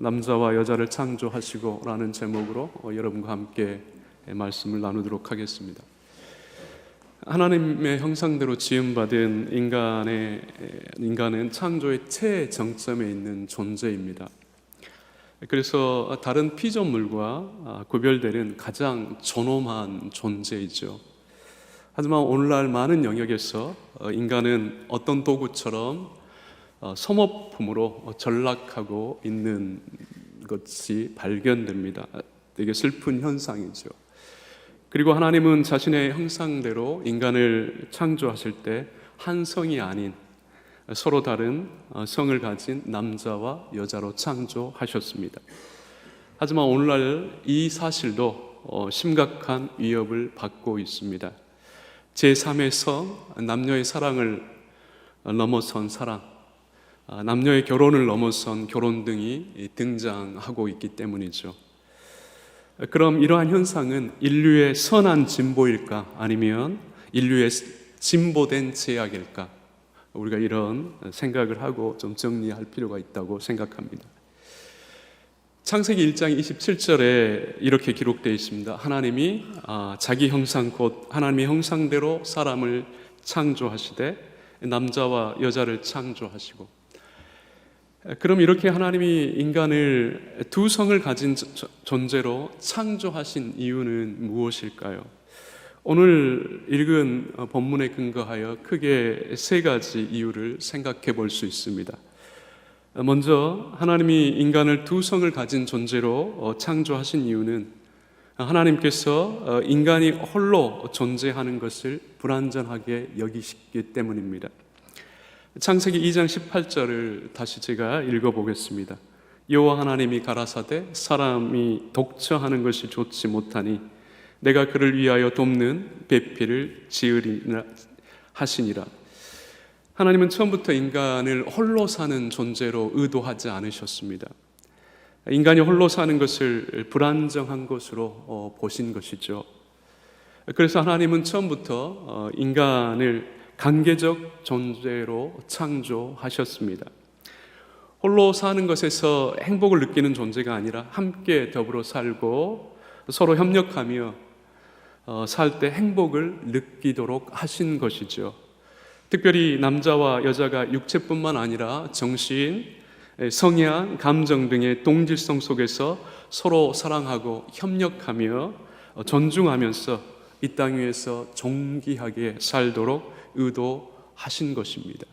남자와 여자를 창조하시고 라는 제목으로 여러분과 함께 말씀을 나누도록 하겠습니다. 하나님의 형상대로 지음받은 인간은 창조의 최정점에 있는 존재입니다. 그래서 다른 피조물과 구별되는 가장 존엄한 존재이죠. 하지만 오늘날 많은 영역에서 인간은 어떤 도구처럼 소모품으로 전락하고 있는 것이 발견됩니다. 되게 슬픈 현상이죠. 그리고 하나님은 자신의 형상대로 인간을 창조하실 때 한 성이 아닌 서로 다른 성을 가진 남자와 여자로 창조하셨습니다. 하지만 오늘날 이 사실도 심각한 위협을 받고 있습니다. 제3의 성, 남녀의 사랑을 넘어선 사랑, 남녀의 결혼을 넘어선 결혼 등이 등장하고 있기 때문이죠. 그럼 이러한 현상은 인류의 선한 진보일까? 아니면 인류의 진보된 제약일까? 우리가 이런 생각을 하고 좀 정리할 필요가 있다고 생각합니다. 창세기 1장 27절에 이렇게 기록되어 있습니다. 하나님이 자기 형상 곧 하나님의 형상대로 사람을 창조하시되 남자와 여자를 창조하시고, 그럼 이렇게 하나님이 인간을 두 성을 가진 존재로 창조하신 이유는 무엇일까요? 오늘 읽은 본문에 근거하여 크게 세 가지 이유를 생각해 볼 수 있습니다. 먼저 하나님이 인간을 두 성을 가진 존재로 창조하신 이유는 하나님께서 인간이 홀로 존재하는 것을 불완전하게 여기시기 때문입니다. 창세기 2장 18절을 다시 제가 읽어보겠습니다. 여호와 하나님이 가라사대 사람이 독처하는 것이 좋지 못하니 내가 그를 위하여 돕는 배필을 지으리라 하시니라. 하나님은 처음부터 인간을 홀로 사는 존재로 의도하지 않으셨습니다. 인간이 홀로 사는 것을 불안정한 것으로 보신 것이죠. 그래서 하나님은 처음부터 인간을 관계적 존재로 창조하셨습니다. 홀로 사는 것에서 행복을 느끼는 존재가 아니라 함께 더불어 살고 서로 협력하며 살 때 행복을 느끼도록 하신 것이죠. 특별히 남자와 여자가 육체뿐만 아니라 정신, 성향, 감정 등의 동질성 속에서 서로 사랑하고 협력하며 존중하면서 이 땅 위에서 존귀하게 살도록 의도하신 것입니다.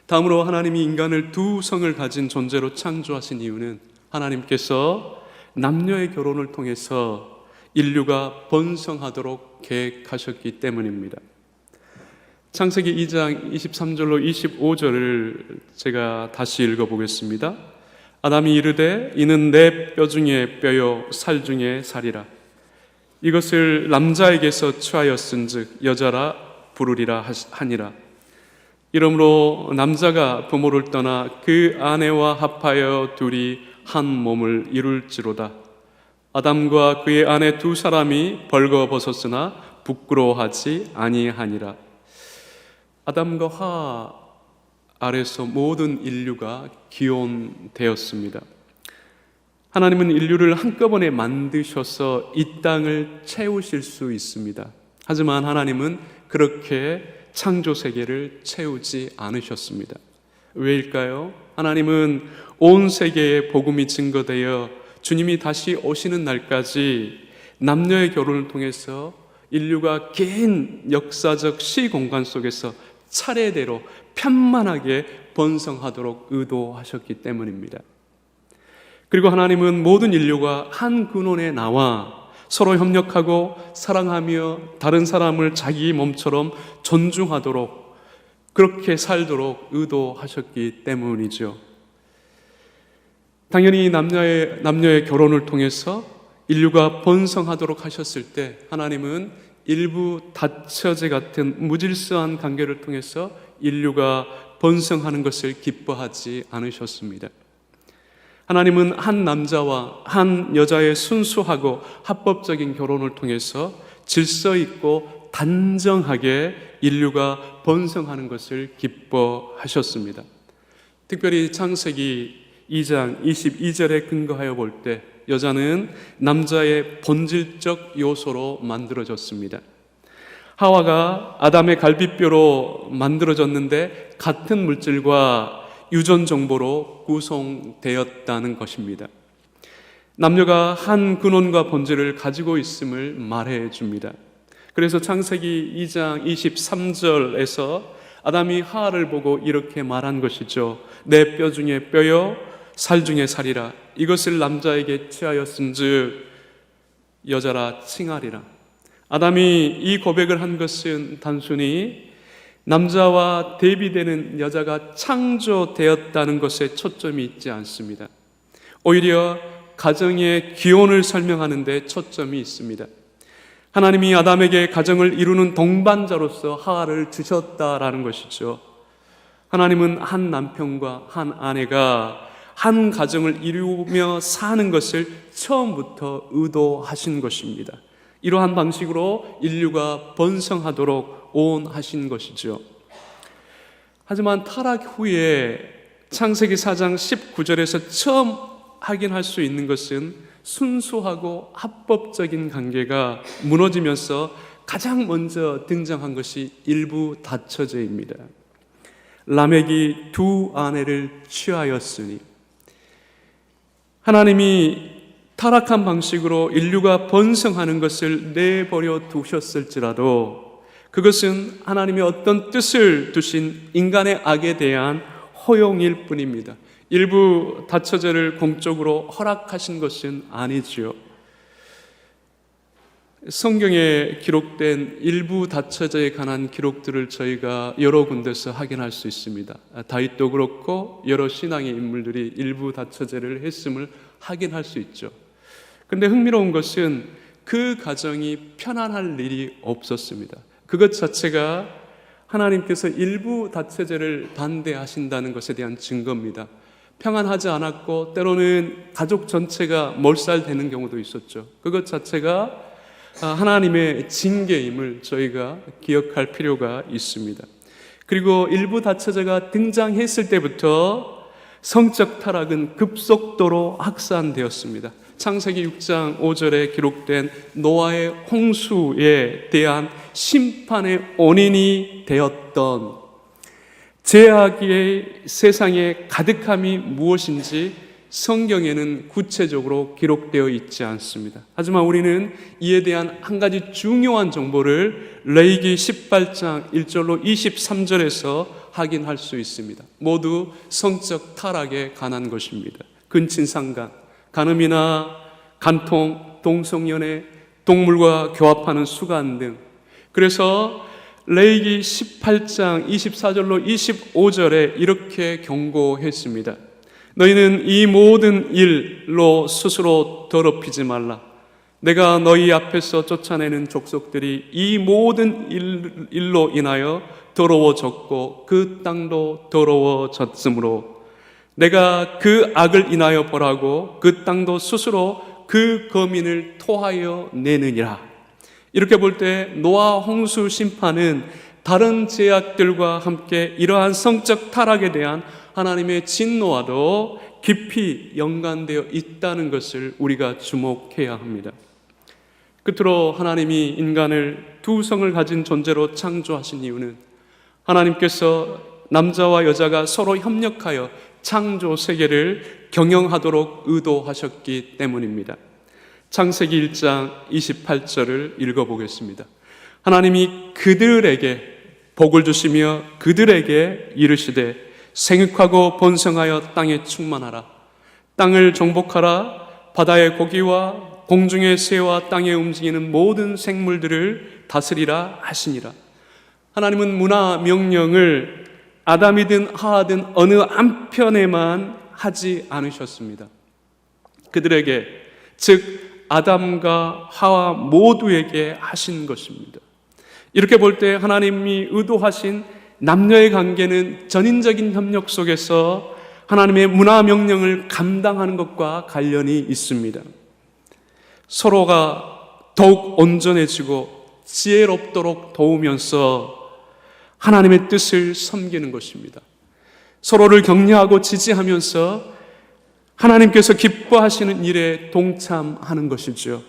다음으로 하나님이 인간을 두 성을 가진 존재로 창조하신 이유는 하나님께서 남녀의 결혼을 통해서 인류가 번성하도록 계획하셨기 때문입니다. 창세기 2장 23절로 25절을 제가 다시 읽어보겠습니다. 아담이 이르되 이는 내 뼈 중에 뼈요 살 중에 살이라. 이것을 남자에게서 취하였은즉 여자라 부르리라 하니라. 이러므로 남자가 부모를 떠나 그 아내와 합하여 둘이 한 몸을 이룰지로다. 아담과 그의 아내 두 사람이 벌거벗었으나 부끄러워하지 아니하니라. 아담과 하와 아래서 모든 인류가 기원되었습니다. 하나님은 인류를 한꺼번에 만드셔서 이 땅을 채우실 수 있습니다. 하지만 하나님은 그렇게 창조 세계를 채우지 않으셨습니다. 왜일까요? 하나님은 온 세계에 복음이 증거되어 주님이 다시 오시는 날까지 남녀의 결혼을 통해서 인류가 긴 역사적 시공간 속에서 차례대로 편만하게 번성하도록 의도하셨기 때문입니다. 그리고 하나님은 모든 인류가 한 근원에 나와 서로 협력하고 사랑하며 다른 사람을 자기 몸처럼 존중하도록 그렇게 살도록 의도하셨기 때문이죠. 당연히 남녀의 결혼을 통해서 인류가 번성하도록 하셨을 때 하나님은 일부 다처제 같은 무질서한 관계를 통해서 인류가 번성하는 것을 기뻐하지 않으셨습니다. 하나님은 한 남자와 한 여자의 순수하고 합법적인 결혼을 통해서 질서 있고 단정하게 인류가 번성하는 것을 기뻐하셨습니다. 특별히 창세기 2장 22절에 근거하여 볼 때 여자는 남자의 본질적 요소로 만들어졌습니다. 하와가 아담의 갈비뼈로 만들어졌는데 같은 물질과 유전 정보로 구성되었다는 것입니다. 남녀가 한 근원과 본질을 가지고 있음을 말해 줍니다. 그래서 창세기 2장 23절에서 아담이 하와를 보고 이렇게 말한 것이죠. 내 뼈 중에 뼈여 살 중에 살이라. 이것을 남자에게 취하였은즉 여자라 칭하리라. 아담이 이 고백을 한 것은 단순히 남자와 대비되는 여자가 창조되었다는 것에 초점이 있지 않습니다. 오히려 가정의 기원을 설명하는 데 초점이 있습니다. 하나님이 아담에게 가정을 이루는 동반자로서 하와를 주셨다라는 것이죠. 하나님은 한 남편과 한 아내가 한 가정을 이루며 사는 것을 처음부터 의도하신 것입니다. 이러한 방식으로 인류가 번성하도록 오온하신 것이죠. 하지만 타락 후에 창세기 4장 19절에서 처음 확인할 수 있는 것은 순수하고 합법적인 관계가 무너지면서 가장 먼저 등장한 것이 일부 다처제입니다. 라멕이 두 아내를 취하였으니, 하나님이 타락한 방식으로 인류가 번성하는 것을 내버려 두셨을지라도 그것은 하나님의 어떤 뜻을 두신 인간의 악에 대한 허용일 뿐입니다. 일부 다처제를 공적으로 허락하신 것은 아니지요. 성경에 기록된 일부 다처제에 관한 기록들을 저희가 여러 군데서 확인할 수 있습니다. 다윗도 그렇고 여러 신앙의 인물들이 일부 다처제를 했음을 확인할 수 있죠. 그런데 흥미로운 것은 그 가정이 편안할 일이 없었습니다. 그것 자체가 하나님께서 일부 다처제를 반대하신다는 것에 대한 증거입니다. 평안하지 않았고 때로는 가족 전체가 몰살되는 경우도 있었죠. 그것 자체가 하나님의 징계임을 저희가 기억할 필요가 있습니다. 그리고 일부 다처제가 등장했을 때부터 성적 타락은 급속도로 확산되었습니다. 창세기 6장 5절에 기록된 노아의 홍수에 대한 심판의 원인이 되었던 죄악의 세상의 가득함이 무엇인지 성경에는 구체적으로 기록되어 있지 않습니다. 하지만 우리는 이에 대한 한 가지 중요한 정보를 레위기 18장 1절로 23절에서 확인할 수 있습니다. 모두 성적 타락에 관한 것입니다. 근친상간, 간음이나 간통, 동성연애, 동물과 교합하는 수간 등. 그래서 레위기 18장 24절로 25절에 이렇게 경고했습니다. 너희는 이 모든 일로 스스로 더럽히지 말라. 내가 너희 앞에서 쫓아내는 족속들이 이 모든 일로 인하여 더러워졌고 그 땅도 더러워졌으므로 내가 그 악을 인하여 벌하고 그 땅도 스스로 그 거민을 토하여 내느니라. 이렇게 볼 때 노아 홍수 심판은 다른 죄악들과 함께 이러한 성적 타락에 대한 하나님의 진노와도 깊이 연관되어 있다는 것을 우리가 주목해야 합니다. 끝으로 하나님이 인간을 두 성을 가진 존재로 창조하신 이유는 하나님께서 남자와 여자가 서로 협력하여 창조 세계를 경영하도록 의도하셨기 때문입니다. 창세기 1장 28절을 읽어보겠습니다. 하나님이 그들에게 복을 주시며 그들에게 이르시되 생육하고 번성하여 땅에 충만하라. 땅을 정복하라. 바다의 고기와 공중의 새와 땅에 움직이는 모든 생물들을 다스리라 하시니라. 하나님은 문화 명령을 아담이든 하와든 어느 한편에만 하지 않으셨습니다. 그들에게, 즉 아담과 하와 모두에게 하신 것입니다. 이렇게 볼 때 하나님이 의도하신 남녀의 관계는 전인적인 협력 속에서 하나님의 문화 명령을 감당하는 것과 관련이 있습니다. 서로가 더욱 온전해지고 지혜롭도록 도우면서 하나님의 뜻을 섬기는 것입니다. 서로를 격려하고 지지하면서 하나님께서 기뻐하시는 일에 동참하는 것이죠.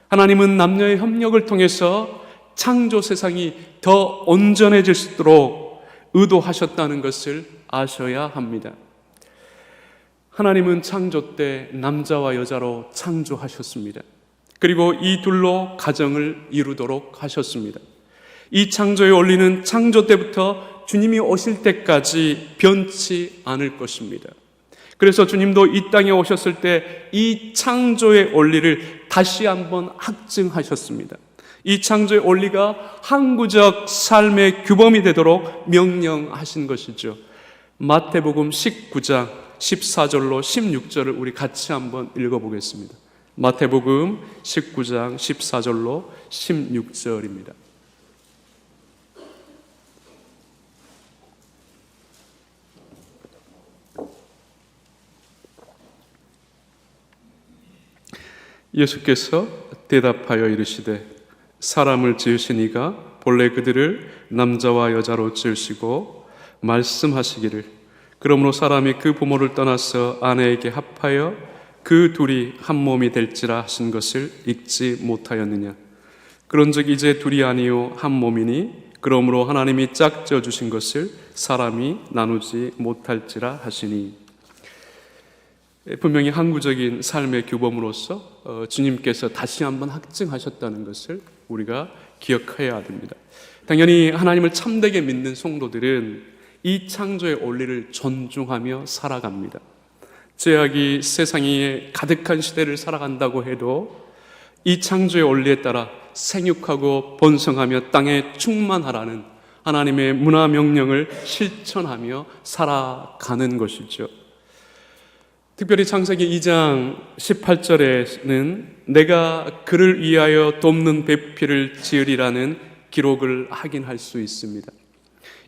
하나님은 남녀의 협력을 통해서 창조 세상이 더 온전해질 수 있도록 의도하셨다는 것을 아셔야 합니다. 하나님은 창조 때 남자와 여자로 창조하셨습니다. 그리고 이 둘로 가정을 이루도록 하셨습니다. 이 창조의 원리는 창조 때부터 주님이 오실 때까지 변치 않을 것입니다. 그래서 주님도 이 땅에 오셨을 때 이 창조의 원리를 다시 한번 확증하셨습니다. 이 창조의 원리가 항구적 삶의 규범이 되도록 명령하신 것이죠. 마태복음 19장 14절로 16절을 우리 같이 한번 읽어보겠습니다. 마태복음 19장 14절로 16절입니다. 예수께서 대답하여 이르시되 사람을 지으신 이가 본래 그들을 남자와 여자로 지으시고 말씀하시기를 그러므로 사람이 그 부모를 떠나서 아내에게 합하여 그 둘이 한 몸이 될지라 하신 것을 읽지 못하였느냐. 그런즉 이제 둘이 아니요 한 몸이니 그러므로 하나님이 짝지어 주신 것을 사람이 나누지 못할지라 하시니. 분명히 항구적인 삶의 규범으로서 주님께서 다시 한번 확증하셨다는 것을 우리가 기억해야 됩니다. 당연히 하나님을 참되게 믿는 성도들은 이 창조의 원리를 존중하며 살아갑니다. 죄악이 세상에 가득한 시대를 살아간다고 해도 이 창조의 원리에 따라 생육하고 번성하며 땅에 충만하라는 하나님의 문화 명령을 실천하며 살아가는 것이죠. 특별히 창세기 2장 18절에는 내가 그를 위하여 돕는 배필을 지으리라는 기록을 확인할 수 있습니다.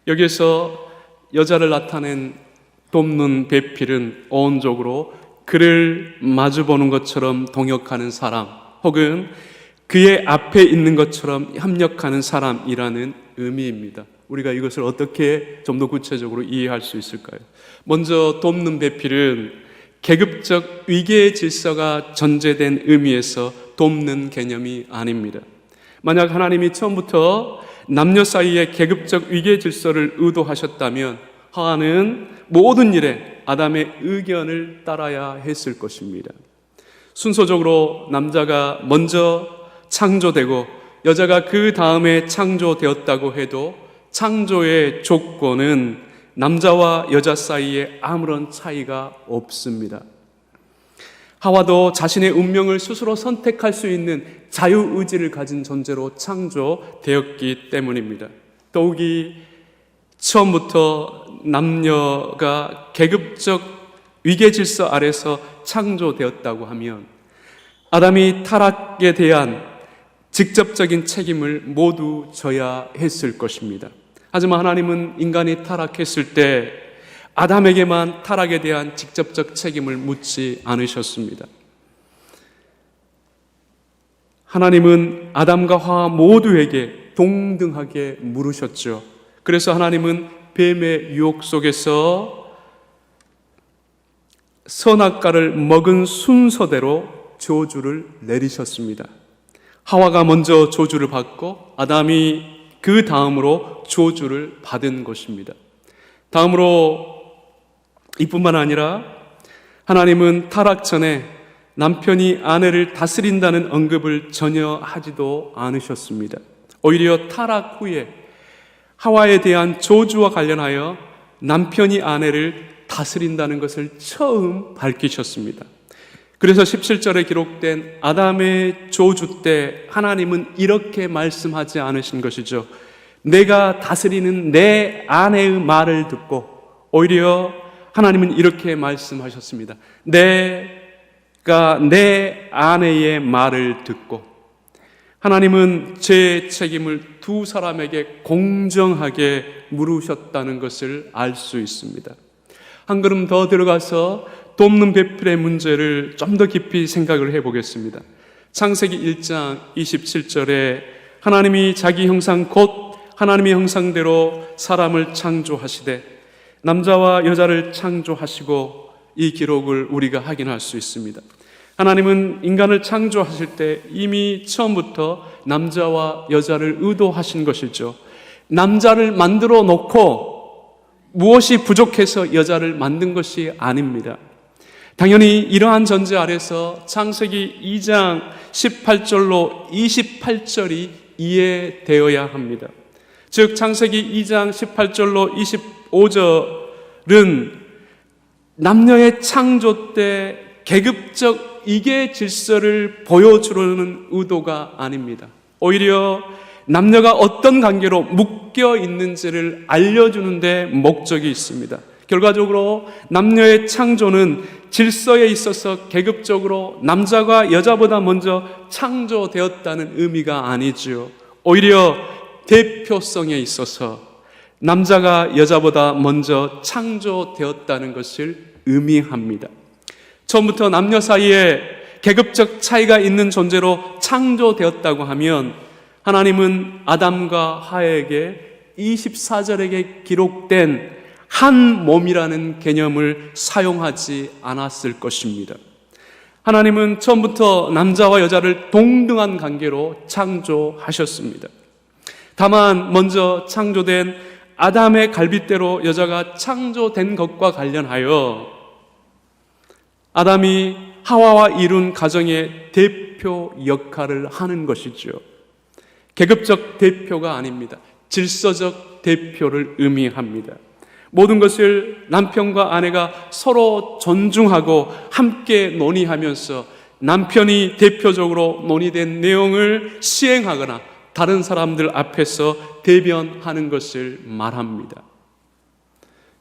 여기에서 여자를 나타낸 돕는 배필은 어원적으로 그를 마주보는 것처럼 동역하는 사람 혹은 그의 앞에 있는 것처럼 협력하는 사람이라는 의미입니다. 우리가 이것을 어떻게 좀 더 구체적으로 이해할 수 있을까요? 먼저 돕는 배필은 계급적 위계 질서가 전제된 의미에서 돕는 개념이 아닙니다. 만약 하나님이 처음부터 남녀 사이의 계급적 위계 질서를 의도하셨다면 하와는 모든 일에 아담의 의견을 따라야 했을 것입니다. 순서적으로 남자가 먼저 창조되고 여자가 그 다음에 창조되었다고 해도 창조의 조건은 남자와 여자 사이에 아무런 차이가 없습니다. 하와도 자신의 운명을 스스로 선택할 수 있는 자유의지를 가진 존재로 창조되었기 때문입니다. 더욱이 처음부터 남녀가 계급적 위계질서 아래서 창조되었다고 하면 아담이 타락에 대한 직접적인 책임을 모두 져야 했을 것입니다. 하지만 하나님은 인간이 타락했을 때 아담에게만 타락에 대한 직접적 책임을 묻지 않으셨습니다. 하나님은 아담과 하와 모두에게 동등하게 물으셨죠. 그래서 하나님은 뱀의 유혹 속에서 선악과를 먹은 순서대로 저주를 내리셨습니다. 하와가 먼저 저주를 받고 아담이 그 다음으로 저주를 받은 것입니다. 다음으로 이뿐만 아니라 하나님은 타락 전에 남편이 아내를 다스린다는 언급을 전혀 하지도 않으셨습니다. 오히려 타락 후에 하와에 대한 저주와 관련하여 남편이 아내를 다스린다는 것을 처음 밝히셨습니다. 그래서 17절에 기록된 아담의 저주 때 하나님은 이렇게 말씀하지 않으신 것이죠. 내가 다스리는 내 아내의 말을 듣고, 오히려 하나님은 이렇게 말씀하셨습니다. 내가 내 아내의 말을 듣고. 하나님은 제 책임을 두 사람에게 공정하게 물으셨다는 것을 알 수 있습니다. 한 걸음 더 들어가서 돕는 배필의 문제를 좀 더 깊이 생각을 해보겠습니다. 창세기 1장 27절에 하나님이 자기 형상 곧 하나님의 형상대로 사람을 창조하시되 남자와 여자를 창조하시고 이 기록을 우리가 확인할 수 있습니다. 하나님은 인간을 창조하실 때 이미 처음부터 남자와 여자를 의도하신 것이죠. 남자를 만들어 놓고 무엇이 부족해서 여자를 만든 것이 아닙니다. 당연히 이러한 전제 아래서 창세기 2장 18절로 28절이 이해되어야 합니다. 즉 창세기 2장 18절로 25절은 남녀의 창조 때 계급적 이계 질서를 보여주려는 의도가 아닙니다. 오히려 남녀가 어떤 관계로 묶여 있는지를 알려주는 데 목적이 있습니다. 결과적으로 남녀의 창조는 질서에 있어서 계급적으로 남자가 여자보다 먼저 창조되었다는 의미가 아니지요. 오히려 대표성에 있어서 남자가 여자보다 먼저 창조되었다는 것을 의미합니다. 처음부터 남녀 사이에 계급적 차이가 있는 존재로 창조되었다고 하면 하나님은 아담과 하와에게 24절에게 기록된 한 몸이라는 개념을 사용하지 않았을 것입니다. 하나님은 처음부터 남자와 여자를 동등한 관계로 창조하셨습니다. 다만 먼저 창조된 아담의 갈빗대로 여자가 창조된 것과 관련하여 아담이 하와와 이룬 가정의 대표 역할을 하는 것이죠. 계급적 대표가 아닙니다. 질서적 대표를 의미합니다. 모든 것을 남편과 아내가 서로 존중하고 함께 논의하면서 남편이 대표적으로 논의된 내용을 시행하거나 다른 사람들 앞에서 대변하는 것을 말합니다.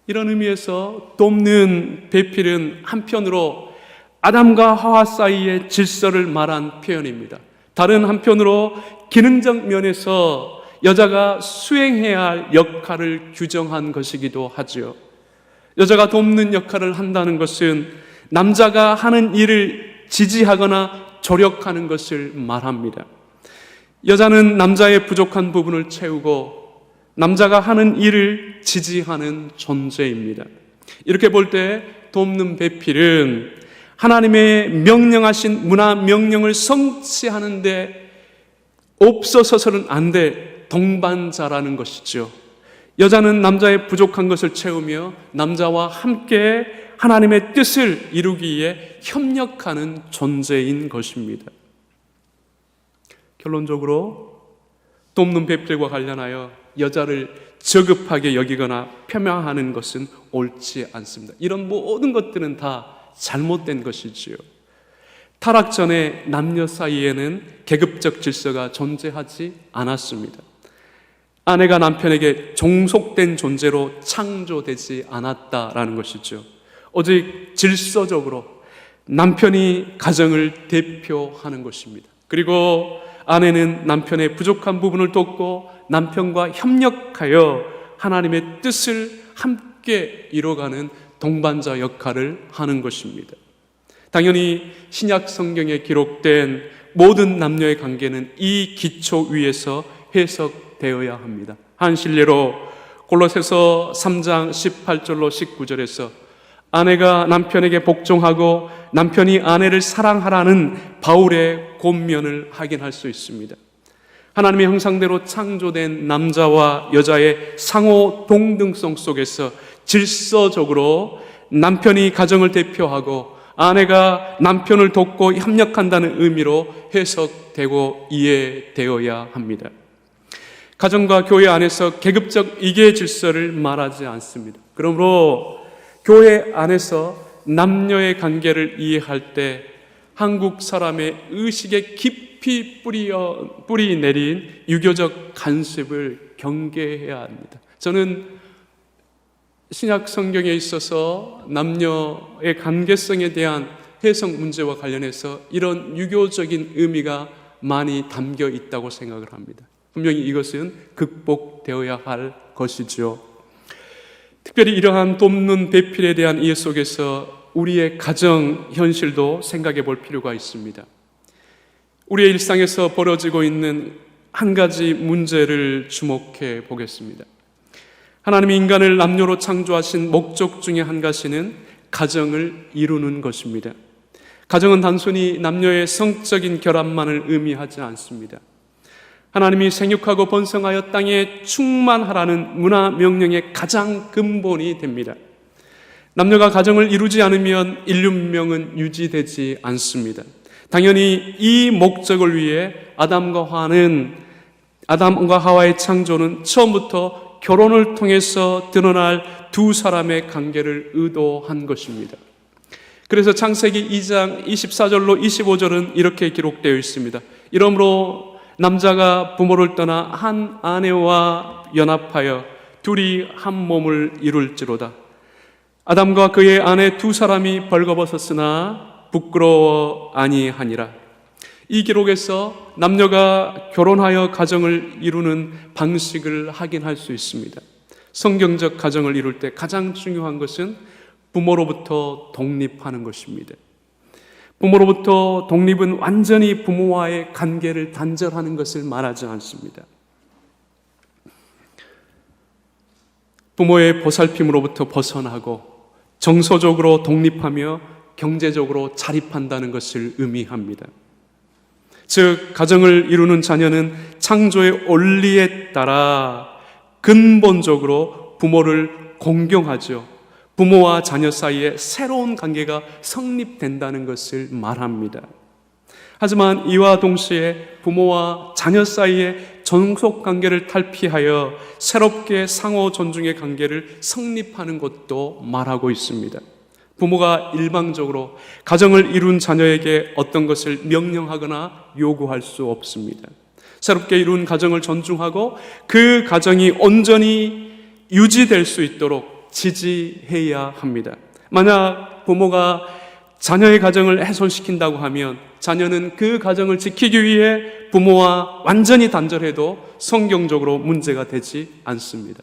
이런 의미에서 돕는 배필은 한편으로 아담과 하와 사이의 질서를 말한 표현입니다. 다른 한편으로 기능적 면에서 여자가 수행해야 할 역할을 규정한 것이기도 하죠. 여자가 돕는 역할을 한다는 것은 남자가 하는 일을 지지하거나 조력하는 것을 말합니다. 여자는 남자의 부족한 부분을 채우고 남자가 하는 일을 지지하는 존재입니다. 이렇게 볼 때 돕는 배필은 하나님의 명령하신 문화 명령을 성취하는데 없어서는 안 돼 동반자라는 것이죠. 여자는 남자의 부족한 것을 채우며 남자와 함께 하나님의 뜻을 이루기 위해 협력하는 존재인 것입니다. 결론적으로 돕는 배필과 관련하여 여자를 저급하게 여기거나 폄하하는 것은 옳지 않습니다. 이런 모든 것들은 다 잘못된 것이지요. 타락 전에 남녀 사이에는 계급적 질서가 존재하지 않았습니다. 아내가 남편에게 종속된 존재로 창조되지 않았다라는 것이죠. 오직 질서적으로 남편이 가정을 대표하는 것입니다. 그리고 아내는 남편의 부족한 부분을 돕고 남편과 협력하여 하나님의 뜻을 함께 이뤄가는 동반자 역할을 하는 것입니다. 당연히 신약 성경에 기록된 모든 남녀의 관계는 이 기초 위에서 해석되어야 합니다. 한 실례로 골로새서 3장 18절로 19절에서 아내가 남편에게 복종하고 남편이 아내를 사랑하라는 바울의 권면을 확인할 수 있습니다. 하나님의 형상대로 창조된 남자와 여자의 상호 동등성 속에서 질서적으로 남편이 가정을 대표하고 아내가 남편을 돕고 협력한다는 의미로 해석되고 이해되어야 합니다. 가정과 교회 안에서 계급적 이계 질서를 말하지 않습니다. 그러므로 교회 안에서 남녀의 관계를 이해할 때 한국 사람의 의식에 깊이 뿌리 내린 유교적 관습을 경계해야 합니다. 저는 신약 성경에 있어서 남녀의 관계성에 대한 해석 문제와 관련해서 이런 유교적인 의미가 많이 담겨 있다고 생각을 합니다. 분명히 이것은 극복되어야 할 것이죠. 특별히 이러한 돕는 배필에 대한 이해 속에서 우리의 가정 현실도 생각해 볼 필요가 있습니다. 우리의 일상에서 벌어지고 있는 한 가지 문제를 주목해 보겠습니다. 하나님이 인간을 남녀로 창조하신 목적 중에 한 가지는 가정을 이루는 것입니다. 가정은 단순히 남녀의 성적인 결합만을 의미하지 않습니다. 하나님이 생육하고 번성하여 땅에 충만하라는 문화 명령의 가장 근본이 됩니다. 남녀가 가정을 이루지 않으면 인류 문명은 유지되지 않습니다. 당연히 이 목적을 위해 아담과 하와의 창조는 처음부터 결혼을 통해서 드러날 두 사람의 관계를 의도한 것입니다. 그래서 창세기 2장 24절로 25절은 이렇게 기록되어 있습니다. 이러므로 남자가 부모를 떠나 한 아내와 연합하여 둘이 한 몸을 이룰지로다. 아담과 그의 아내 두 사람이 벌거벗었으나 부끄러워 아니하니라. 이 기록에서 남녀가 결혼하여 가정을 이루는 방식을 확인할 수 있습니다. 성경적 가정을 이룰 때 가장 중요한 것은 부모로부터 독립하는 것입니다. 부모로부터 독립은 완전히 부모와의 관계를 단절하는 것을 말하지 않습니다. 부모의 보살핌으로부터 벗어나고 정서적으로 독립하며 경제적으로 자립한다는 것을 의미합니다. 즉, 가정을 이루는 자녀는 창조의 원리에 따라 근본적으로 부모를 공경하죠. 부모와 자녀 사이에 새로운 관계가 성립된다는 것을 말합니다. 하지만 이와 동시에 부모와 자녀 사이의 종속 관계를 탈피하여 새롭게 상호 존중의 관계를 성립하는 것도 말하고 있습니다. 부모가 일방적으로 가정을 이룬 자녀에게 어떤 것을 명령하거나 요구할 수 없습니다. 새롭게 이룬 가정을 존중하고 그 가정이 온전히 유지될 수 있도록 지지해야 합니다. 만약 부모가 자녀의 가정을 훼손시킨다고 하면 자녀는 그 가정을 지키기 위해 부모와 완전히 단절해도 성경적으로 문제가 되지 않습니다.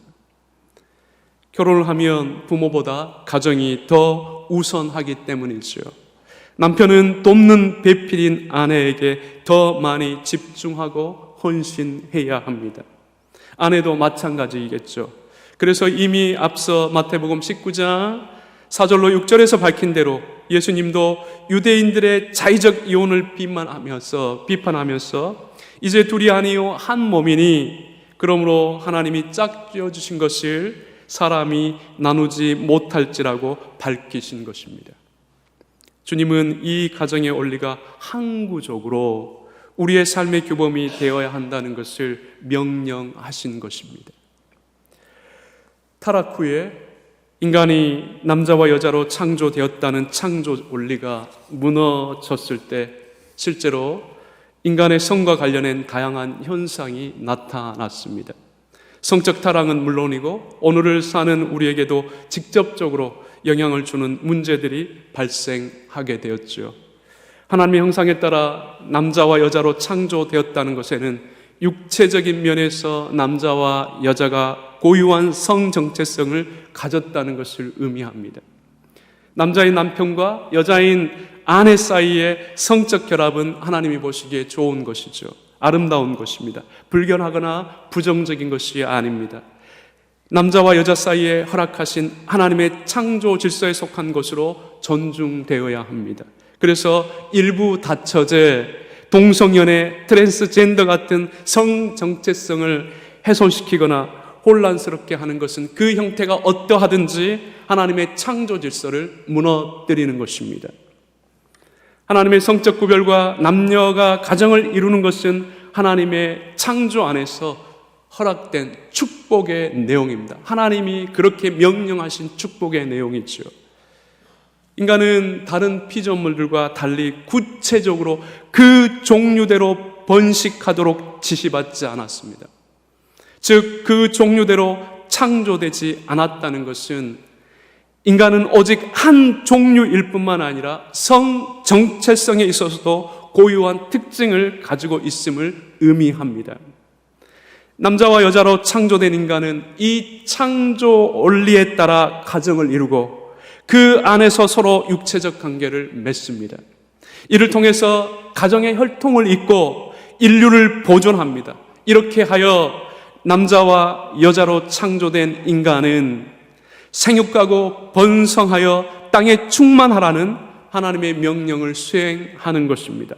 결혼을 하면 부모보다 가정이 더 우선하기 때문이죠. 남편은 돕는 배필인 아내에게 더 많이 집중하고 헌신해야 합니다. 아내도 마찬가지이겠죠. 그래서 이미 앞서 마태복음 19장 4절로 6절에서 밝힌 대로 예수님도 유대인들의 자의적 이혼을 비판하면서 이제 둘이 아니요 한 몸이니 그러므로 하나님이 짝지어 주신 것을 사람이 나누지 못할지라고 밝히신 것입니다. 주님은 이 가정의 원리가 항구적으로 우리의 삶의 규범이 되어야 한다는 것을 명령하신 것입니다. 타락 후에 인간이 남자와 여자로 창조되었다는 창조 원리가 무너졌을 때 실제로 인간의 성과 관련된 다양한 현상이 나타났습니다. 성적 타락은 물론이고 오늘을 사는 우리에게도 직접적으로 영향을 주는 문제들이 발생하게 되었죠. 하나님의 형상에 따라 남자와 여자로 창조되었다는 것에는 육체적인 면에서 남자와 여자가 고유한 성 정체성을 가졌다는 것을 의미합니다. 남자인 남편과 여자인 아내 사이의 성적 결합은 하나님이 보시기에 좋은 것이죠. 아름다운 것입니다. 불결하거나 부정적인 것이 아닙니다. 남자와 여자 사이에 허락하신 하나님의 창조 질서에 속한 것으로 존중되어야 합니다. 그래서 일부 다처제, 동성연애, 트랜스젠더 같은 성 정체성을 훼손시키거나 혼란스럽게 하는 것은 그 형태가 어떠하든지 하나님의 창조 질서를 무너뜨리는 것입니다. 하나님의 성적 구별과 남녀가 가정을 이루는 것은 하나님의 창조 안에서 허락된 축복의 내용입니다. 하나님이 그렇게 명령하신 축복의 내용이죠. 인간은 다른 피조물들과 달리 구체적으로 그 종류대로 번식하도록 지시받지 않았습니다. 즉, 그 종류대로 창조되지 않았다는 것은 인간은 오직 한 종류일 뿐만 아니라 성 정체성에 있어서도 고유한 특징을 가지고 있음을 의미합니다. 남자와 여자로 창조된 인간은 이 창조 원리에 따라 가정을 이루고 그 안에서 서로 육체적 관계를 맺습니다. 이를 통해서 가정의 혈통을 잇고 인류를 보존합니다. 이렇게 하여 남자와 여자로 창조된 인간은 생육하고 번성하여 땅에 충만하라는 하나님의 명령을 수행하는 것입니다.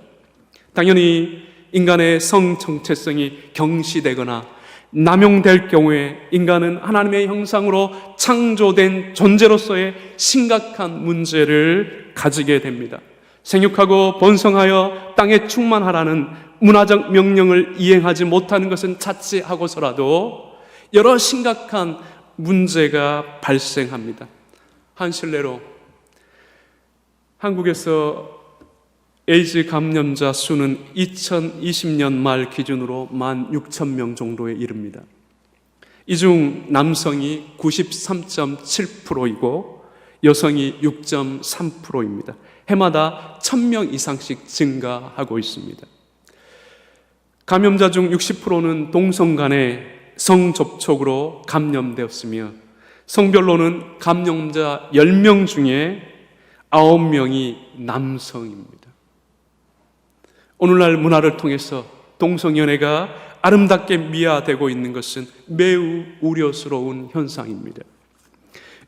당연히 인간의 성 정체성이 경시되거나 남용될 경우에 인간은 하나님의 형상으로 창조된 존재로서의 심각한 문제를 가지게 됩니다. 생육하고 번성하여 땅에 충만하라는 문화적 명령을 이행하지 못하는 것은 자칫하고서라도 여러 심각한 문제가 발생합니다. 한 실례로 한국에서 에이즈 감염자 수는 2020년 말 기준으로 16,000명 정도에 이릅니다. 이 중 남성이 93.7%이고 여성이 6.3%입니다. 해마다 1,000명 이상씩 증가하고 있습니다. 감염자 중 60%는 동성 간의 성접촉으로 감염되었으며 성별로는 감염자 10명 중에 9명이 남성입니다. 오늘날 문화를 통해서 동성연애가 아름답게 미화되고 있는 것은 매우 우려스러운 현상입니다.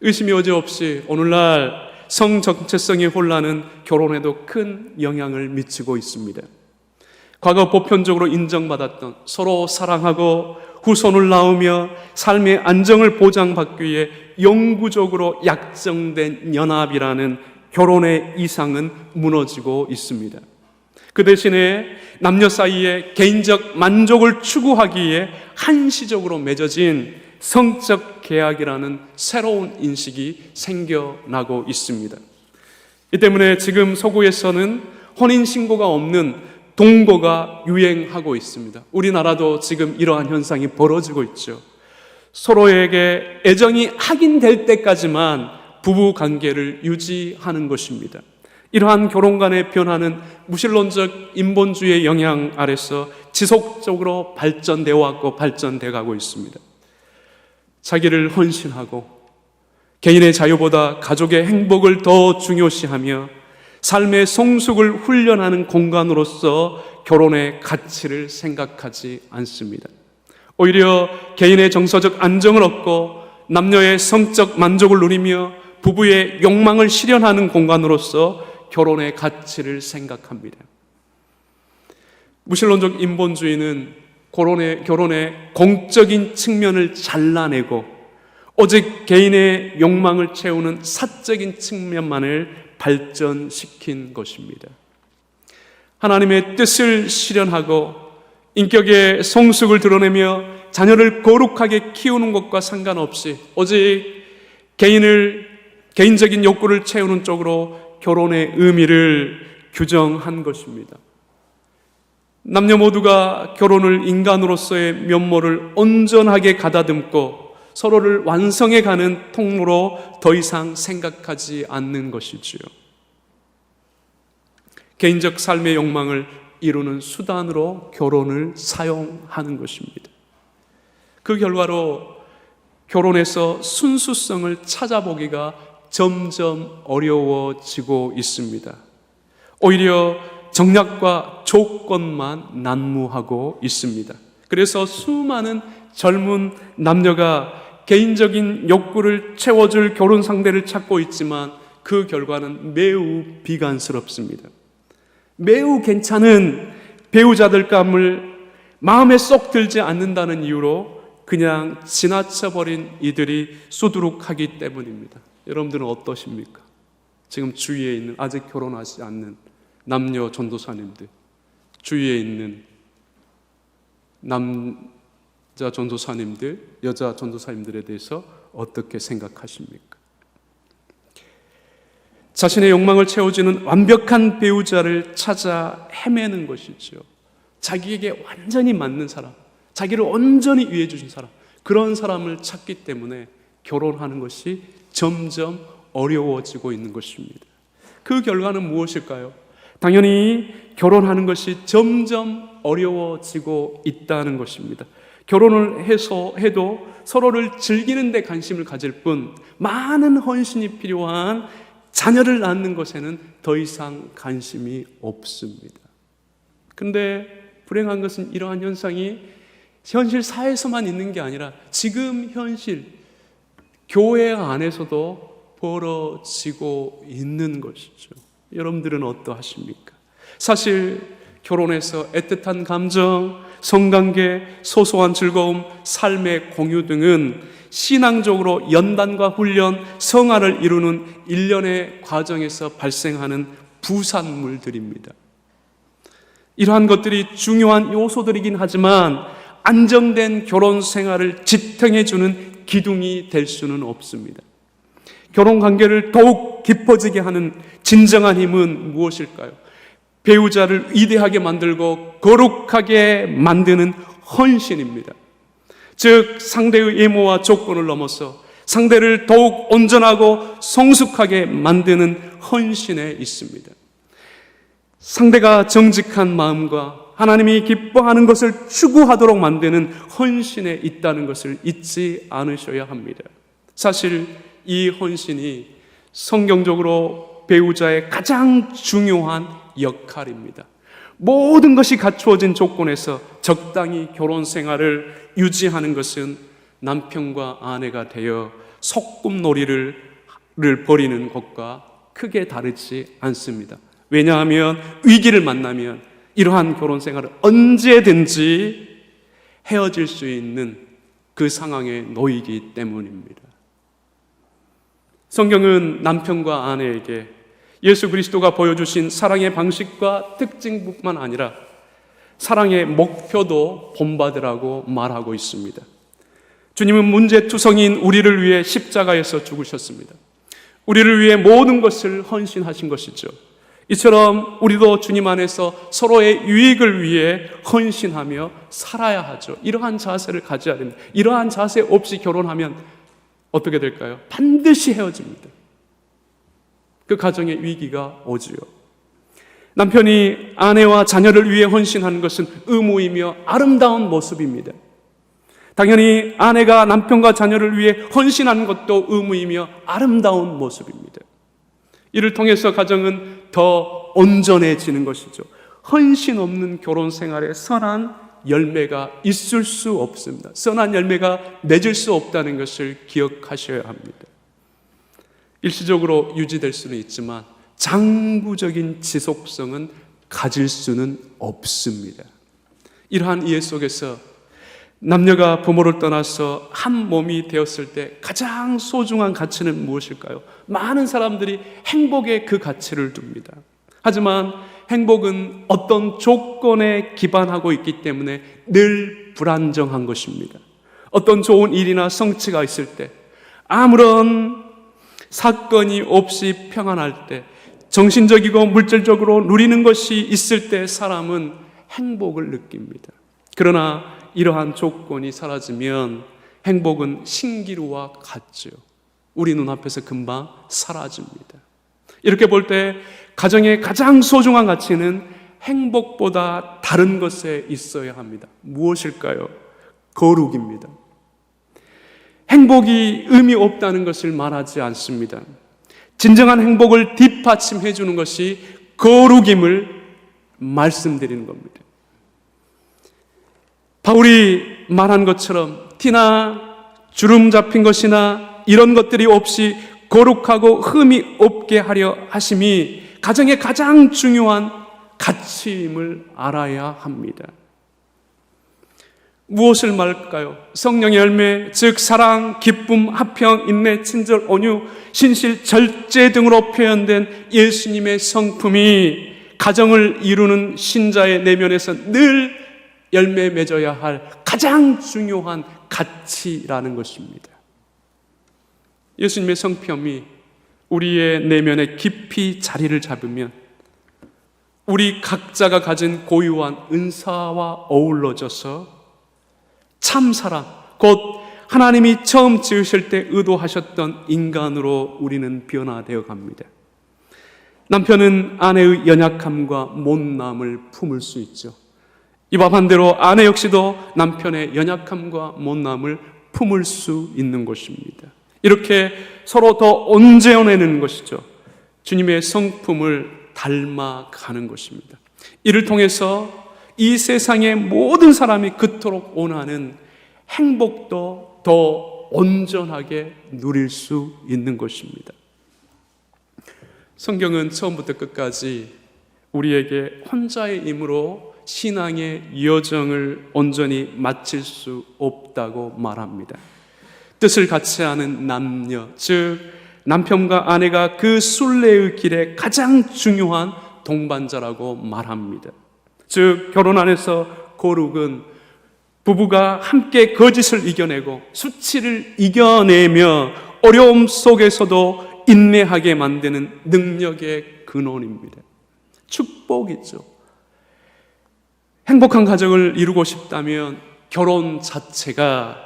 의심이 여지없이 오늘날 성정체성의 혼란은 결혼에도 큰 영향을 미치고 있습니다. 과거 보편적으로 인정받았던 서로 사랑하고 후손을 낳으며 삶의 안정을 보장받기 위해 영구적으로 약정된 연합이라는 결혼의 이상은 무너지고 있습니다. 그 대신에 남녀 사이에 개인적 만족을 추구하기에 한시적으로 맺어진 성적 계약이라는 새로운 인식이 생겨나고 있습니다. 이 때문에 지금 서구에서는 혼인신고가 없는 동거가 유행하고 있습니다. 우리나라도 지금 이러한 현상이 벌어지고 있죠. 서로에게 애정이 확인될 때까지만 부부 관계를 유지하는 것입니다. 이러한 결혼 간의 변화는 무신론적 인본주의의 영향 아래서 지속적으로 발전되어 왔고 발전돼 가고 있습니다. 자기를 헌신하고 개인의 자유보다 가족의 행복을 더 중요시하며 삶의 성숙을 훈련하는 공간으로서 결혼의 가치를 생각하지 않습니다. 오히려 개인의 정서적 안정을 얻고 남녀의 성적 만족을 누리며 부부의 욕망을 실현하는 공간으로서 결혼의 가치를 생각합니다. 무신론적 인본주의는 결혼의 공적인 측면을 잘라내고 오직 개인의 욕망을 채우는 사적인 측면만을 발전시킨 것입니다. 하나님의 뜻을 실현하고 인격의 성숙을 드러내며 자녀를 거룩하게 키우는 것과 상관없이 오직 개인적인 욕구를 채우는 쪽으로 결혼의 의미를 규정한 것입니다. 남녀 모두가 결혼을 인간으로서의 면모를 온전하게 가다듬고 서로를 완성해가는 통로로 더 이상 생각하지 않는 것이지요. 개인적 삶의 욕망을 이루는 수단으로 결혼을 사용하는 것입니다. 그 결과로 결혼에서 순수성을 찾아보기가 점점 어려워지고 있습니다. 오히려 정략과 조건만 난무하고 있습니다. 그래서 수많은 젊은 남녀가 개인적인 욕구를 채워줄 결혼 상대를 찾고 있지만 그 결과는 매우 비관스럽습니다. 매우 괜찮은 배우자들감을 마음에 쏙 들지 않는다는 이유로 그냥 지나쳐버린 이들이 수두룩하기 때문입니다. 여러분들은 어떠십니까? 지금 주위에 있는 아직 결혼하지 않는 남녀 전도사님들, 주위에 있는 남자 전도사님들, 여자 전도사님들에 대해서 어떻게 생각하십니까? 자신의 욕망을 채워주는 완벽한 배우자를 찾아 헤매는 것이죠. 자기에게 완전히 맞는 사람, 자기를 온전히 위해 주신 사람, 그런 사람을 찾기 때문에 결혼하는 것이 점점 어려워지고 있는 것입니다. 그 결과는 무엇일까요? 당연히 결혼하는 것이 점점 어려워지고 있다는 것입니다. 결혼을 해도 서로를 즐기는 데 관심을 가질 뿐 많은 헌신이 필요한 자녀를 낳는 것에는 더 이상 관심이 없습니다. 그런데 불행한 것은 이러한 현상이 현실 사회에서만 있는 게 아니라 지금 현실 교회 안에서도 벌어지고 있는 것이죠. 여러분들은 어떠하십니까? 사실 결혼해서 애틋한 감정, 성관계, 소소한 즐거움, 삶의 공유 등은 신앙적으로 연단과 훈련, 성화를 이루는 일련의 과정에서 발생하는 부산물들입니다. 이러한 것들이 중요한 요소들이긴 하지만 안정된 결혼 생활을 지탱해주는 기둥이 될 수는 없습니다. 결혼 관계를 더욱 깊어지게 하는 진정한 힘은 무엇일까요? 배우자를 위대하게 만들고 거룩하게 만드는 헌신입니다. 즉 상대의 외모와 조건을 넘어서 상대를 더욱 온전하고 성숙하게 만드는 헌신에 있습니다. 상대가 정직한 마음과 하나님이 기뻐하는 것을 추구하도록 만드는 헌신에 있다는 것을 잊지 않으셔야 합니다. 사실 이 헌신이 성경적으로 배우자의 가장 중요한 역할입니다. 모든 것이 갖추어진 조건에서 적당히 결혼 생활을 유지하는 것은 남편과 아내가 되어 소꿉놀이를 벌이는 것과 크게 다르지 않습니다. 왜냐하면 위기를 만나면 이러한 결혼 생활을 언제든지 헤어질 수 있는 그 상황에 놓이기 때문입니다. 성경은 남편과 아내에게 예수 그리스도가 보여주신 사랑의 방식과 특징뿐만 아니라 사랑의 목표도 본받으라고 말하고 있습니다. 주님은 문제투성이인 우리를 위해 십자가에서 죽으셨습니다. 우리를 위해 모든 것을 헌신하신 것이죠. 이처럼 우리도 주님 안에서 서로의 유익을 위해 헌신하며 살아야 하죠. 이러한 자세를 가져야 됩니다. 이러한 자세 없이 결혼하면 어떻게 될까요? 반드시 헤어집니다. 그 가정의 위기가 오지요. 남편이 아내와 자녀를 위해 헌신하는 것은 의무이며 아름다운 모습입니다. 당연히 아내가 남편과 자녀를 위해 헌신하는 것도 의무이며 아름다운 모습입니다. 이를 통해서 가정은 더 온전해지는 것이죠. 헌신 없는 결혼 생활에 선한 열매가 있을 수 없습니다. 선한 열매가 맺을 수 없다는 것을 기억하셔야 합니다. 일시적으로 유지될 수는 있지만 장구적인 지속성은 가질 수는 없습니다. 이러한 이해 속에서 남녀가 부모를 떠나서 한 몸이 되었을 때 가장 소중한 가치는 무엇일까요? 많은 사람들이 행복에 그 가치를 둡니다. 하지만 행복은 어떤 조건에 기반하고 있기 때문에 늘 불안정한 것입니다. 어떤 좋은 일이나 성취가 있을 때, 아무런 사건이 없이 평안할 때, 정신적이고 물질적으로 누리는 것이 있을 때 사람은 행복을 느낍니다. 그러나 이러한 조건이 사라지면 행복은 신기루와 같죠. 우리 눈앞에서 금방 사라집니다. 이렇게 볼 때 가정의 가장 소중한 가치는 행복보다 다른 것에 있어야 합니다. 무엇일까요? 거룩입니다. 행복이 의미 없다는 것을 말하지 않습니다. 진정한 행복을 뒷받침해 주는 것이 거룩임을 말씀드리는 겁니다. 바울이 말한 것처럼 티나 주름 잡힌 것이나 이런 것들이 없이 거룩하고 흠이 없게 하려 하심이 가정의 가장 중요한 가치임을 알아야 합니다. 무엇을 말할까요? 성령의 열매, 즉 사랑, 기쁨, 화평, 인내, 친절, 온유, 신실, 절제 등으로 표현된 예수님의 성품이 가정을 이루는 신자의 내면에서 늘 열매 맺어야 할 가장 중요한 가치라는 것입니다. 예수님의 성품이 우리의 내면에 깊이 자리를 잡으면 우리 각자가 가진 고유한 은사와 어우러져서 참 사람, 곧 하나님이 처음 지으실 때 의도하셨던 인간으로 우리는 변화되어 갑니다. 남편은 아내의 연약함과 못남을 품을 수 있죠. 이와 반대로 아내 역시도 남편의 연약함과 못남을 품을 수 있는 것입니다. 이렇게 서로 더 온전해내는 것이죠. 주님의 성품을 닮아가는 것입니다. 이를 통해서 이 세상의 모든 사람이 그토록 원하는 행복도 더 온전하게 누릴 수 있는 것입니다. 성경은 처음부터 끝까지 우리에게 혼자의 힘으로 신앙의 여정을 온전히 마칠 수 없다고 말합니다. 뜻을 같이 하는 남녀, 즉 남편과 아내가 그 순례의 길에 가장 중요한 동반자라고 말합니다. 즉 결혼 안에서 거룩은 부부가 함께 거짓을 이겨내고 수치를 이겨내며 어려움 속에서도 인내하게 만드는 능력의 근원입니다. 축복이죠. 행복한 가정을 이루고 싶다면 결혼 자체가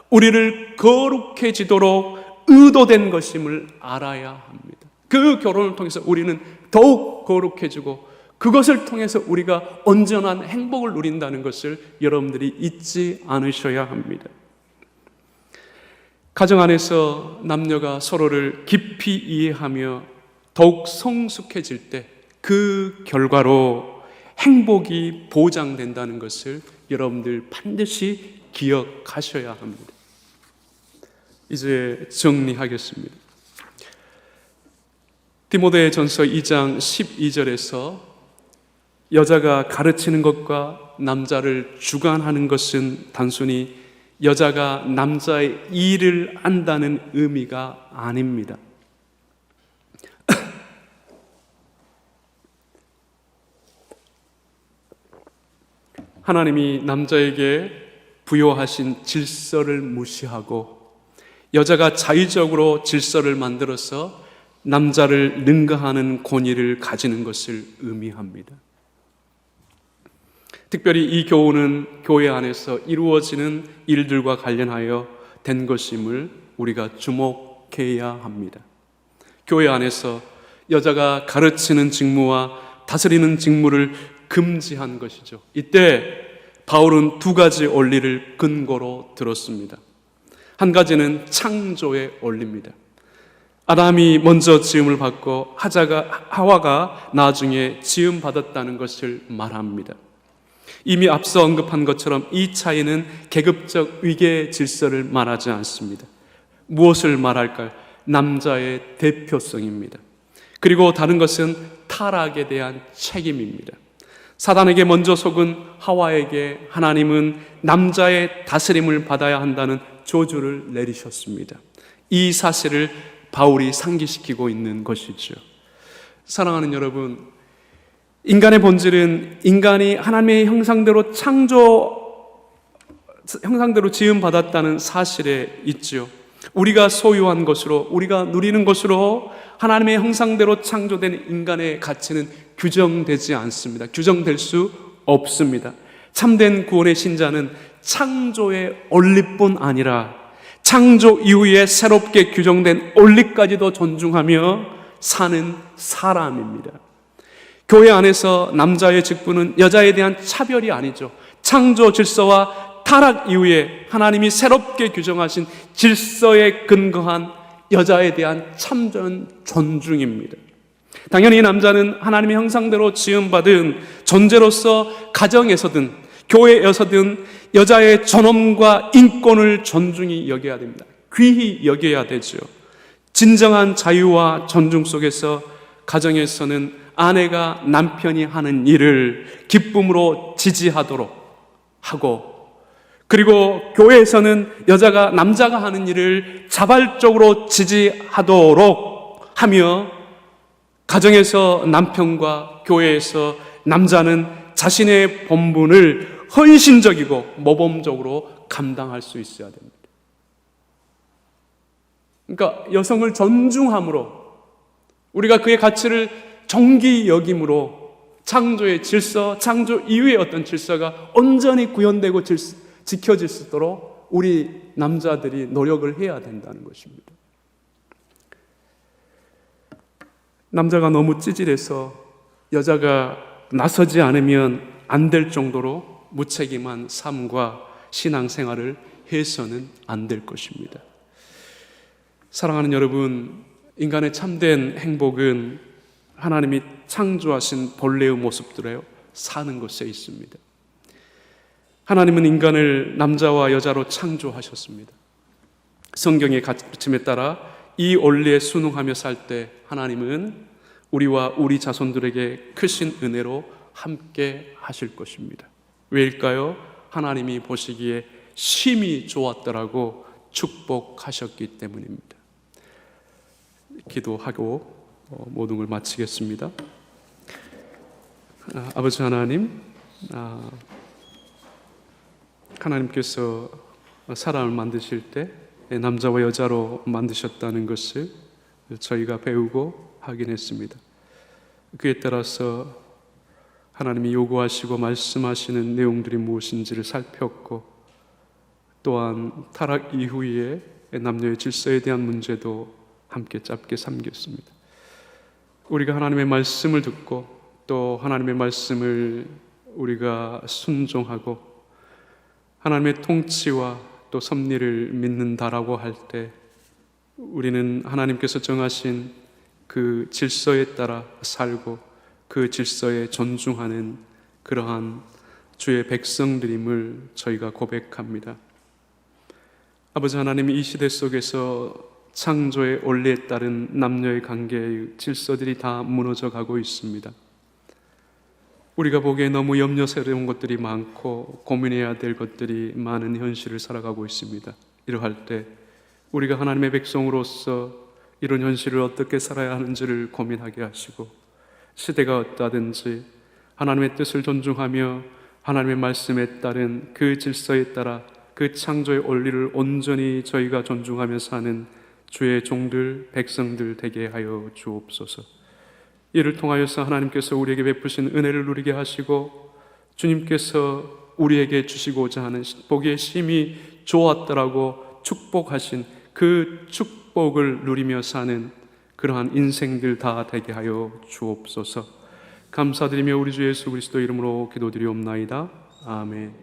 우리를 거룩해지도록 의도된 것임을 알아야 합니다. 그 결혼을 통해서 우리는 더욱 거룩해지고 그것을 통해서 우리가 온전한 행복을 누린다는 것을 여러분들이 잊지 않으셔야 합니다. 가정 안에서 남녀가 서로를 깊이 이해하며 더욱 성숙해질 때 그 결과로 행복이 보장된다는 것을 여러분들 반드시 기억하셔야 합니다. 이제 정리하겠습니다. 디모데전서 2장 12절에서 여자가 가르치는 것과 남자를 주관하는 것은 단순히 여자가 남자의 일을 안다는 의미가 아닙니다. 하나님이 남자에게 부여하신 질서를 무시하고 여자가 자의적으로 질서를 만들어서 남자를 능가하는 권위를 가지는 것을 의미합니다. 특별히 이 교훈은 교회 안에서 이루어지는 일들과 관련하여 된 것임을 우리가 주목해야 합니다. 교회 안에서 여자가 가르치는 직무와 다스리는 직무를 금지한 것이죠. 이때 바울은 두 가지 원리를 근거로 들었습니다. 한 가지는 창조의 원리입니다. 아담이 먼저 지음을 받고 하와가 나중에 지음 받았다는 것을 말합니다. 이미 앞서 언급한 것처럼 이 차이는 계급적 위계 질서를 말하지 않습니다. 무엇을 말할까요? 남자의 대표성입니다. 그리고 다른 것은 타락에 대한 책임입니다. 사단에게 먼저 속은 하와에게 하나님은 남자의 다스림을 받아야 한다는 저주를 내리셨습니다. 이 사실을 바울이 상기시키고 있는 것이죠. 사랑하는 여러분, 인간의 본질은 인간이 하나님의 형상대로 지음받았다는 사실에 있죠. 우리가 소유한 것으로, 우리가 누리는 것으로 하나님의 형상대로 창조된 인간의 가치는 규정되지 않습니다. 규정될 수 없습니다. 참된 구원의 신자는 창조의 원리뿐 아니라 창조 이후에 새롭게 규정된 원리까지도 존중하며 사는 사람입니다. 교회 안에서 남자의 직분은 여자에 대한 차별이 아니죠. 창조 질서와 타락 이후에 하나님이 새롭게 규정하신 질서에 근거한 여자에 대한 참전 존중입니다. 당연히 남자는 하나님의 형상대로 지음받은 존재로서 가정에서든 교회에서든 여자의 존엄과 인권을 존중히 여겨야 됩니다. 귀히 여겨야 되죠. 진정한 자유와 존중 속에서 가정에서는 아내가 남편이 하는 일을 기쁨으로 지지하도록 하고, 그리고 교회에서는 여자가 남자가 하는 일을 자발적으로 지지하도록 하며, 가정에서 남편과 교회에서 남자는 자신의 본분을 헌신적이고 모범적으로 감당할 수 있어야 됩니다. 그러니까 여성을 존중함으로, 우리가 그의 가치를 존귀 여김으로 창조의 질서, 창조 이후의 어떤 질서가 온전히 구현되고 지켜질 수 있도록 우리 남자들이 노력을 해야 된다는 것입니다. 남자가 너무 찌질해서 여자가 나서지 않으면 안 될 정도로 무책임한 삶과 신앙생활을 해서는 안 될 것입니다. 사랑하는 여러분, 인간의 참된 행복은 하나님이 창조하신 본래의 모습들에 사는 것에 있습니다. 하나님은 인간을 남자와 여자로 창조하셨습니다. 성경의 가르침에 따라 이 원리에 순응하며 살 때 하나님은 우리와 우리 자손들에게 크신 은혜로 함께 하실 것입니다. 왜일까요? 하나님이 보시기에 심히 좋았더라고 축복하셨기 때문입니다. 기도하고 모든 걸 마치겠습니다. 아버지 하나님, 하나님께서 사람을 만드실 때 남자와 여자로 만드셨다는 것을 저희가 배우고 확인했습니다. 그에 따라서 하나님이 요구하시고 말씀하시는 내용들이 무엇인지를 살폈고, 또한 타락 이후에 남녀의 질서에 대한 문제도 함께 짧게 삼겼습니다. 우리가 하나님의 말씀을 듣고 또 하나님의 말씀을 우리가 순종하고 하나님의 통치와 또 섭리를 믿는다라고 할 때, 우리는 하나님께서 정하신 그 질서에 따라 살고 그 질서에 존중하는 그러한 주의 백성들임을 저희가 고백합니다. 아버지 하나님, 이 시대 속에서 창조의 원리에 따른 남녀의 관계의 질서들이 다 무너져 가고 있습니다. 우리가 보기에 너무 염려스러운 것들이 많고 고민해야 될 것들이 많은 현실을 살아가고 있습니다. 이러할 때 우리가 하나님의 백성으로서 이런 현실을 어떻게 살아야 하는지를 고민하게 하시고, 시대가 어떠하든지 하나님의 뜻을 존중하며 하나님의 말씀에 따른 그 질서에 따라 그 창조의 원리를 온전히 저희가 존중하며 사는 주의 종들, 백성들 되게 하여 주옵소서. 이를 통하여서 하나님께서 우리에게 베푸신 은혜를 누리게 하시고, 주님께서 우리에게 주시고자 하는 보기에 심히 좋았더라고 축복하신 그 축복을 누리며 사는 그러한 인생들 다 되게 하여 주옵소서. 감사드리며 우리 주 예수 그리스도 이름으로 기도드리옵나이다. 아멘.